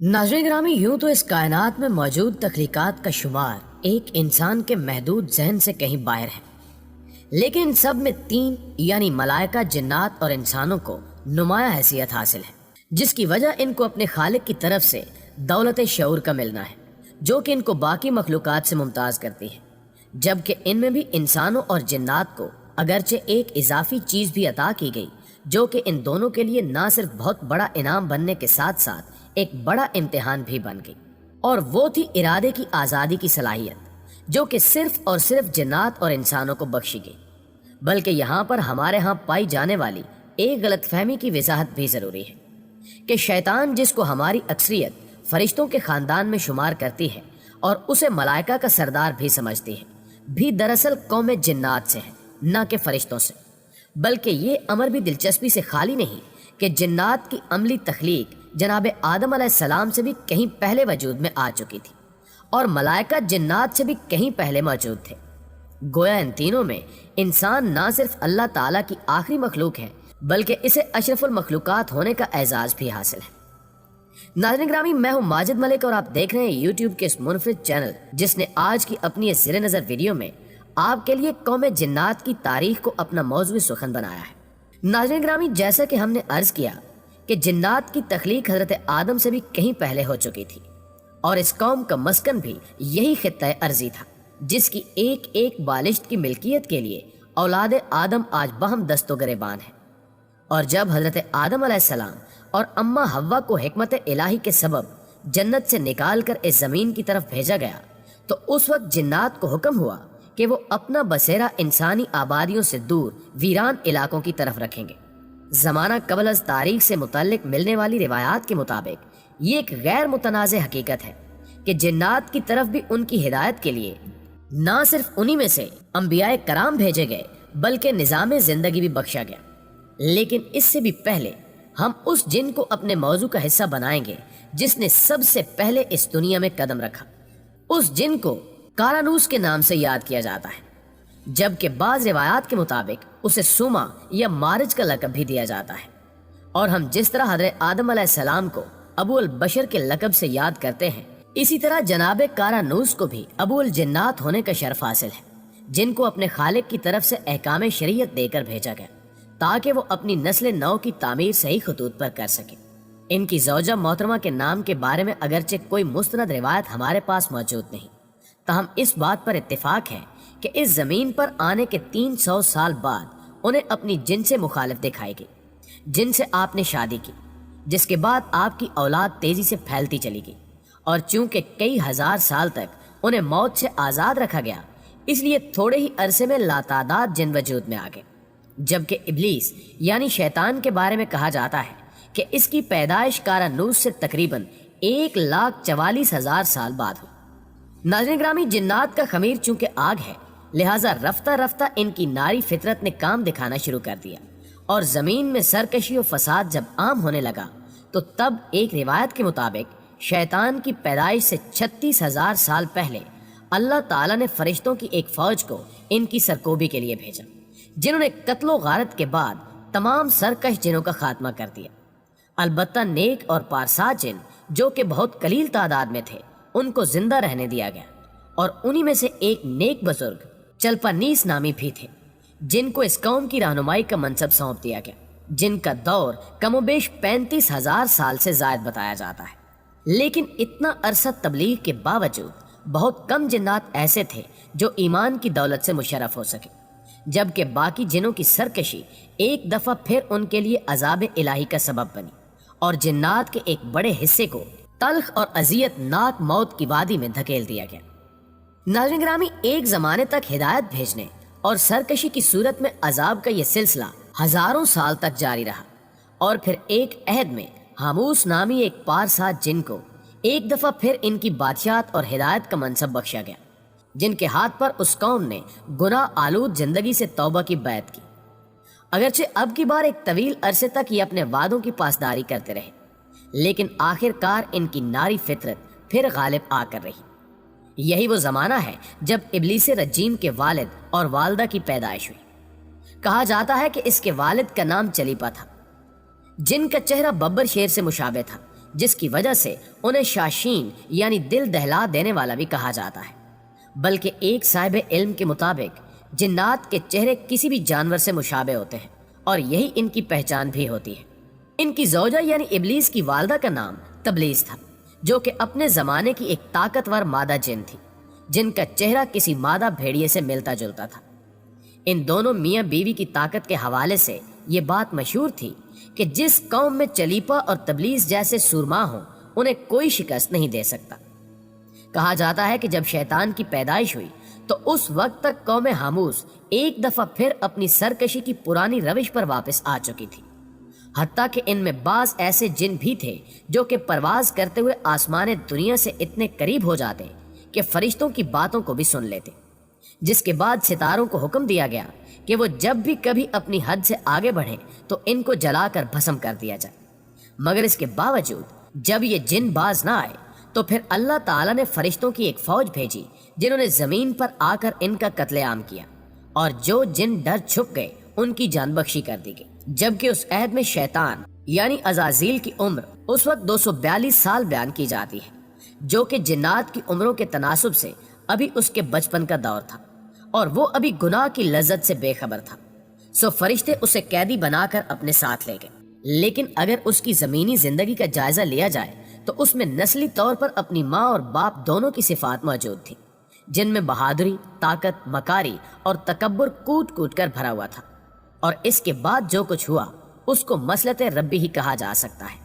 नाज़रीन ग्रामी, यूं तो इस कायनात में मौजूद तख्लीकात का शुमार एक इंसान के महदूद जहन से कहीं बाहर है, लेकिन इन सब में तीन यानी मलाइका, जिन्नात और इंसानों को नुमाया हैसियत हासिल है, जिसकी वजह इनको अपने खालिक की तरफ से दौलत शऊर का मिलना है, जो कि इनको बाकी मखलूकात से मुमताज़ करती है। जबकि इनमें भी इंसानों और जिन्नात को अगरचे एक इजाफी चीज़ भी अता की गई, जो कि इन दोनों के लिए ना सिर्फ बहुत बड़ा इनाम बनने के साथ साथ एक बड़ा इम्तिहान भी बन गई, और वो थी इरादे की आज़ादी की सलाहियत, जो कि सिर्फ और सिर्फ जिन्नात और इंसानों को बख्शी गई। बल्कि यहाँ पर हमारे यहाँ पाई जाने वाली एक गलतफहमी की वजाहत भी ज़रूरी है कि शैतान, जिसको हमारी अक्सरियत फरिश्तों के ख़ानदान में शुमार करती है और उसे मलाइका का सरदार भी समझती है, भी दरअसल कौम जिन्नात से है, न कि फरिश्तों से। बल्कि ये अमर भी दिलचस्पी से खाली नहीं कि जिन्नात की अमली तख्लीक जनाब आदम अलैहिस्सलाम से भी कहीं पहले वजूद में आ चुकी थी, और मलाइका जिन्नात से भी कहीं पहले मौजूद थे। गोया इन तीनों में इंसान ना सिर्फ अल्लाह ताला की आखिरी मखलूक है, बल्कि इसे अशरफुल मखलूकात होने का एजाज़ भी हासिल है। नाज़रीन ग्रामी, मैं हूँ माजिद मलिक और आप देख रहे हैं यूट्यूब के इस मुनफरिद चैनल, जिसने आज की अपनी इस ज़ेरे नज़र वीडियो में आपके लिए कौम जिन्नात की तारीख को अपना मौज़ूई सुखन बनाया है। नाज़रीन ग्रामी, जैसा कि हमने अर्ज़ किया कि जिन्नात की तख्लीक हज़रत आदम से भी कहीं पहले हो चुकी थी, और इस कौम का मस्कन भी यही खित्ता अर्ज़ी था, जिसकी एक एक बालिश्त की मिल्कियत के लिए औलाद आदम आज बहम दस्तो गरेबान है। और जब हज़रत आदम अलैहिस्सलाम और अम्मा हव्वा को हिकमत इलाही के सबब जन्नत से निकाल कर इस ज़मीन की तरफ भेजा गया, तो उस वक्त जिन्नात को हुक्म हुआ कि वो अपना बसेरा इंसानी आबादियों से दूर वीरान इलाकों की तरफ रखेंगे। ज़माना कबल अज़ तारीख से मुतल्लिक मिलने वाली रिवायात के मुताबिक ये एक गैर मुतनाज़ हकीकत है कि जिन्नात की तरफ भी उनकी हिदायत के लिए ना सिर्फ उन्हीं में से अंबियाए कराम भेजे गए, बल्कि निज़ाम ज़िंदगी भी बख्शा गया। लेकिन इससे भी पहले हम उस जिन को अपने मौजू का हिस्सा बनाएंगे जिसने सबसे पहले इस दुनिया में कदम रखा। उस जिन को कारानूस के नाम से याद किया जाता है, जबकि बाज़ रिवायात के मुताबिक उसे सुमा या मारिज का लक़ब भी दिया जाता है। और हम जिस तरह हज़रत आदम अलैहिस्सलाम को अबू अल बशर के लक़ब से याद करते हैं, इसी तरह जनाब कारानूस को भी अबू अल जिन्नात होने का शर्फ हासिल है, जिनको अपने खालिक की तरफ से अहकाम शरीयत देकर भेजा गया ताकि वो अपनी नस्ल नौ की तामीर सही खतूत पर कर सके। इनकी ज़ौजा मोहतरमा के नाम के बारे में अगरचे कोई मुस्तनद रिवायत हमारे पास मौजूद नहीं, ताहम इस बात पर इत्तेफाक है कि इस ज़मीन पर आने के 300 साल बाद उन्हें अपनी जिन से मुखालिफ दिखाई गई, जिनसे आपने शादी की, जिसके बाद आपकी औलाद तेज़ी से फैलती चली गई, और चूंकि कई हज़ार साल तक उन्हें मौत से आज़ाद रखा गया, इसलिए थोड़े ही अरसे में लातादाद जिन वजूद में आ गए। जबकि इब्लीस यानी शैतान के बारे में कहा जाता है कि इसकी पैदाइश कारानूस से तकरीबन 1,44,000 साल बाद हुई। नाज़रीन ग्रामी, जिन्नात का खमीर चूंकि आग है, लिहाजा रफ्ता रफ्ता इनकी नारी फितरत ने काम दिखाना शुरू कर दिया, और ज़मीन में सरकशी और फसाद जब आम होने लगा, तो तब एक रिवायत के मुताबिक शैतान की पैदाइश से 36,000 साल पहले अल्लाह ताला ने फरिश्तों की एक फ़ौज को इनकी सरकोबी के लिए भेजा, जिन्होंने कत्लो गारत के बाद तमाम सरकश जिनों का खात्मा कर दिया। अलबत्ता नेक और पारसा जिन, जो कि बहुत कलील तादाद में थे, उनको जिंदा रहने दिया गया, और उन्हीं में से एक नेक बुजुर्ग चलपानीस नामी भी थे, जिनको इस कौम की रहनुमाई का मनसब सौंप दिया गया, जिनका दौर कमोबेश 35,000 साल से ज़ायद बताया जाता है। लेकिन इतना अरसा तबलीग के बावजूद बहुत कम जिन्नात ऐसे थे जो ईमान की दौलत से मुशर्रफ हो सके, जबकि बाकी जिनों की सरकशी एक दफ़ा फिर उनके लिए अजाब इलाही का सबब बनी, और जिन्नात के एक बड़े हिस्से को तल्ख और अजियत नाक मौत की वादी में धकेल दिया गया। नाज़रीन ग्रामी, एक ज़माने तक हिदायत भेजने और सरकशी की सूरत में अजाब का यह सिलसिला हज़ारों साल तक जारी रहा, और फिर एक अहद में हामूस नामी एक पारसाद जिन को एक दफ़ा फिर इनकी बादशाहत और हिदायत का मनसब बख्शा गया, जिनके हाथ पर उस कौम ने गुनाह आलूद जिंदगी से तौबा की बैत की। अगरचे अब की बार एक तवील अरसे तक ये अपने वादों की पासदारी करते रहे, लेकिन आखिरकार इनकी नारी फितरत फिर गालिब आकर रही। यही वो ज़माना है जब इब्लीस रजीम के वालिद और वालदा की पैदाइश हुई। कहा जाता है कि इसके वालिद का नाम चलीपा था, जिनका चेहरा बब्बर शेर से मुशाबे था, جس کی وجہ سے انہیں شاشین یعنی دل دہلا دینے والا بھی کہا جاتا ہے۔ بلکہ ایک صاحب علم کے مطابق جنات کے چہرے کسی بھی جانور سے مشابہ ہوتے ہیں اور یہی ان کی پہچان بھی ہوتی ہے۔ ان کی زوجہ یعنی ابلیس کی والدہ کا نام تبلیس تھا، جو کہ اپنے زمانے کی ایک طاقتور مادہ جن تھی، جن کا چہرہ کسی مادہ بھیڑیے سے ملتا جلتا تھا۔ ان دونوں میاں بیوی کی طاقت کے حوالے سے یہ بات مشہور تھی کہ جس قوم میں چلیپا اور تبلیس جیسے سورما ہوں انہیں کوئی شکست نہیں دے سکتا۔ کہا جاتا ہے کہ جب شیطان کی پیدائش ہوئی تو اس وقت تک قوم حاموس ایک دفعہ پھر اپنی سرکشی کی پرانی روش پر واپس آ چکی تھی، حتیٰ کہ ان میں بعض ایسے جن بھی تھے جو کہ پرواز کرتے ہوئے آسمان دنیا سے اتنے قریب ہو جاتے کہ فرشتوں کی باتوں کو بھی سن لیتے، جس کے بعد ستاروں کو حکم دیا گیا کہ وہ جب بھی کبھی اپنی حد سے آگے بڑھیں تو ان کو جلا کر بھسم کر دیا جائے۔ مگر اس کے باوجود جب یہ جن باز نہ آئے تو پھر اللہ تعالیٰ نے فرشتوں کی ایک فوج بھیجی جنہوں نے زمین پر آ کر ان کا قتل عام کیا، اور جو جن ڈر چھپ گئے ان کی جان بخشی کر دی گئی، جبکہ اس عہد میں شیطان یعنی عزازیل کی عمر اس وقت 242 سال بیان کی جاتی ہے، جو کہ جنات کی عمروں کے تناسب سے ابھی اس کے بچپن کا دور تھا اور وہ ابھی گناہ کی لذت سے بے خبر تھا۔ سو فرشتے اسے قیدی بنا کر اپنے ساتھ لے گئے۔ لیکن اگر اس کی زمینی زندگی کا جائزہ لیا جائے تو اس میں نسلی طور پر اپنی ماں اور باپ دونوں کی صفات موجود تھی، جن میں بہادری، طاقت، مکاری اور تکبر کوٹ کوٹ کر بھرا ہوا تھا۔ اور اس کے بعد جو کچھ ہوا اس کو مسلط ربی ہی کہا جا سکتا ہے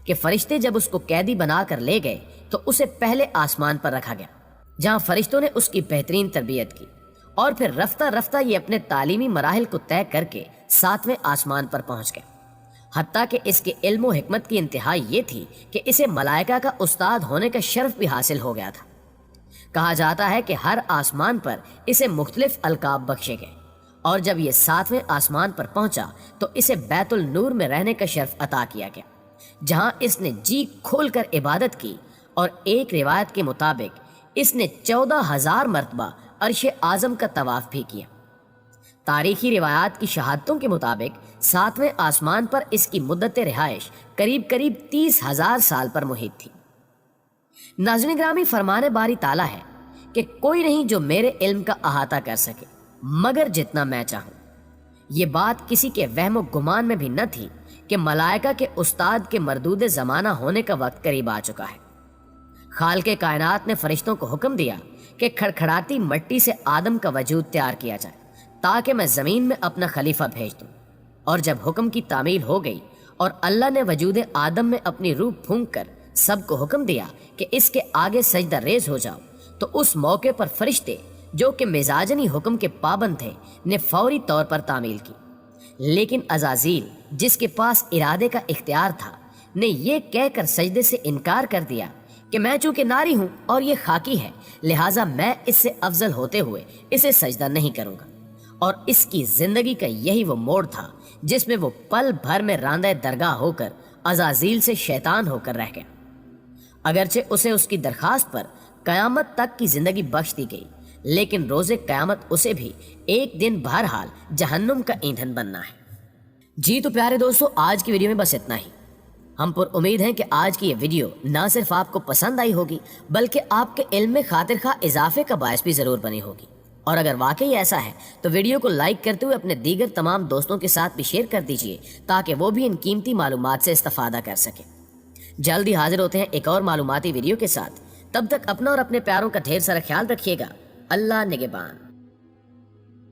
کہ فرشتے جب اس کو قیدی بنا کر لے گئے تو اسے پہلے آسمان پر رکھا گیا، جہاں فرشتوں نے اس کی بہترین تربیت کی، اور پھر رفتہ رفتہ یہ اپنے تعلیمی مراحل کو طے کر کے 7ویں آسمان پر پہنچ گئے، حتیٰ کہ اس کے علم و حکمت کی انتہا یہ تھی کہ اسے ملائکہ کا استاد ہونے کا شرف بھی حاصل ہو گیا تھا۔ کہا جاتا ہے کہ ہر آسمان پر اسے مختلف القاب بخشے گئے، اور جب یہ 7ویں آسمان پر پہنچا تو اسے بیت النور میں رہنے کا شرف عطا کیا گیا، جہاں اس نے جی کھول کر عبادت کی، اور ایک روایت کے مطابق اس نے 14,000 مرتبہ عرش اعظم کا طواف بھی کیا۔ تاریخی روایات کی شہادتوں کے مطابق 7ویں آسمان پر اس کی مدت رہائش قریب 30,000 سال پر محیط تھی۔ ناظرین گرامی، فرمان باری تعالیٰ ہے کہ کوئی نہیں جو میرے علم کا احاطہ کر سکے مگر جتنا میں چاہوں۔ یہ بات کسی کے وہم و گمان میں بھی نہ تھی کہ ملائکہ کے استاد کے مردود زمانہ ہونے کا وقت قریب آ چکا ہے۔ خالق کائنات نے فرشتوں کو حکم دیا کہ کھڑکھڑاتی مٹی سے آدم کا وجود تیار کیا جائے تاکہ میں زمین میں اپنا خلیفہ بھیج دوں، اور جب حکم کی تعمیل ہو گئی اور اللہ نے وجود آدم میں اپنی روح پھونک کر سب کو حکم دیا کہ اس کے آگے سجدہ ریز ہو جاؤ، تو اس موقع پر فرشتے جو کہ مزاجنی حکم کے پابند تھے نے فوری طور پر تعمیل کی، لیکن عزازیل جس کے پاس ارادے کا اختیار تھا نے یہ کہہ کر سجدے سے انکار کر دیا کہ میں چونکہ ناری ہوں اور یہ خاکی ہے، لہٰذا میں اس سے افضل ہوتے ہوئے اسے سجدہ نہیں کروں گا۔ اور اس کی زندگی کا یہی وہ موڑ تھا جس میں وہ پل بھر میں راندہ درگاہ ہو کر عزازیل سے شیطان ہو کر رہ گیا۔ اگرچہ اسے اس کی درخواست پر قیامت تک کی زندگی بخش دی گئی، لیکن روز قیامت اسے بھی ایک دن بہرحال جہنم کا ایندھن بننا ہے۔ جی تو پیارے دوستو، آج کی ویڈیو میں بس اتنا ہی۔ ہم پر امید ہیں کہ آج کی یہ ویڈیو نہ صرف آپ کو پسند آئی ہوگی بلکہ آپ کے علم میں خاطر خواہ اضافے کا باعث بھی ضرور بنی ہوگی، اور اگر واقعی ایسا ہے تو ویڈیو کو لائک کرتے ہوئے اپنے دیگر تمام دوستوں کے ساتھ بھی شیئر کر دیجئے تاکہ وہ بھی ان قیمتی معلومات سے استفادہ کر سکیں۔ جلدی حاضر ہوتے ہیں ایک اور معلوماتی ویڈیو کے ساتھ، تب تک اپنا اور اپنے پیاروں کا ڈھیر سارا خیال رکھیے گا۔ اللہ نگہبان۔